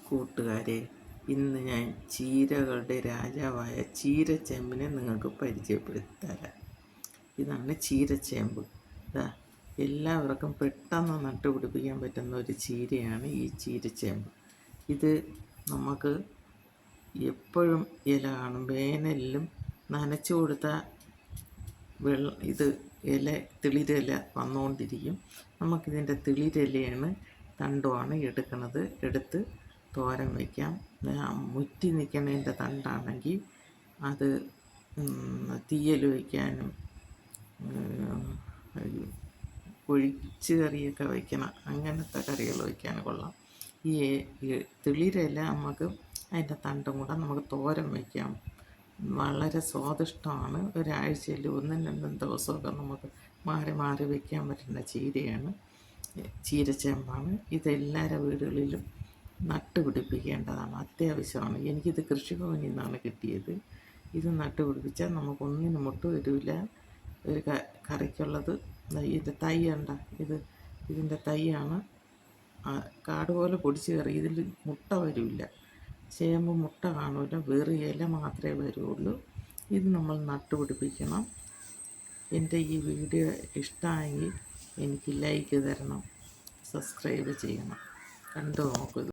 കൂട്ടുകാരെ, ഇന്ന് ഞാൻ ചീരകളുടെ രാജാവായ ചീരച്ചേമ്പിനെ നിങ്ങൾക്ക് പരിചയപ്പെടുത്തി തരാം. ഇതാണ് ചീരച്ചേമ്പ്. ഇതാ, എല്ലാവർക്കും പെട്ടെന്ന് നട്ടുപിടിപ്പിക്കാൻ പറ്റുന്ന ഒരു ചീരയാണ് ഈ ചീരച്ചേമ്പ്. ഇത് നമുക്ക് എപ്പോഴും ഇല കാണും. വേനലിലും നനച്ചു കൊടുത്താൽ ഇത് ഇല തിളിരില വന്നുകൊണ്ടിരിക്കും. നമുക്കിതിൻ്റെ തിളിരിലയാണ് തണ്ടുമാണ് എടുത്ത് തോരൻ വയ്ക്കാം. മുറ്റി നിൽക്കുന്നതിൻ്റെ തണ്ടാണെങ്കിൽ അത് തീയൽ വയ്ക്കാനും ഒഴിച്ച് കറിയൊക്കെ വയ്ക്കണം, അങ്ങനത്തെ കറികൾ വയ്ക്കാൻ കൊള്ളാം. ഈ തിളിരില നമുക്ക് അതിൻ്റെ തണ്ടും കൂടെ നമുക്ക് തോരൻ വയ്ക്കാം. വളരെ സ്വാദിഷ്ടമാണ്. ഒരാഴ്ചയിൽ 1-2 ദിവസമൊക്കെ നമുക്ക് മാറി വയ്ക്കാൻ പറ്റുന്ന ചീരയാണ് ചീരച്ചേമ്പാണ്. ഇതെല്ലാവരുടെ വീടുകളിലും നട്ടുപിടിപ്പിക്കേണ്ടതാണ്, അത്യാവശ്യമാണ്. എനിക്കിത് കൃഷിഭവനിൽ നിന്നാണ് കിട്ടിയത്. ഇത് നട്ടുപിടിപ്പിച്ചാൽ നമുക്കൊന്നിനും മുട്ട് വരില്ല. ഒരു കറിക്കുള്ളത് ഇതിൻ്റെ തൈ കണ്ട, ഇതിൻ്റെ തൈയാണ്. കാട് പോലെ പൊടിച്ച് കയറി. ഇതിൽ മുട്ട വരില്ല, ചേമ്പ് മുട്ട കാണില്ല, വെറും ഇല മാത്രമേ വരുള്ളൂ. ഇത് നമ്മൾ നട്ടുപിടിപ്പിക്കണം. എൻ്റെ ഈ വീഡിയോ ഇഷ്ടമായെങ്കിൽ എനിക്ക് ലൈക്ക് തരണം, സബ്സ്ക്രൈബ് ചെയ്യണം. കണ്ടു നോക്കുക.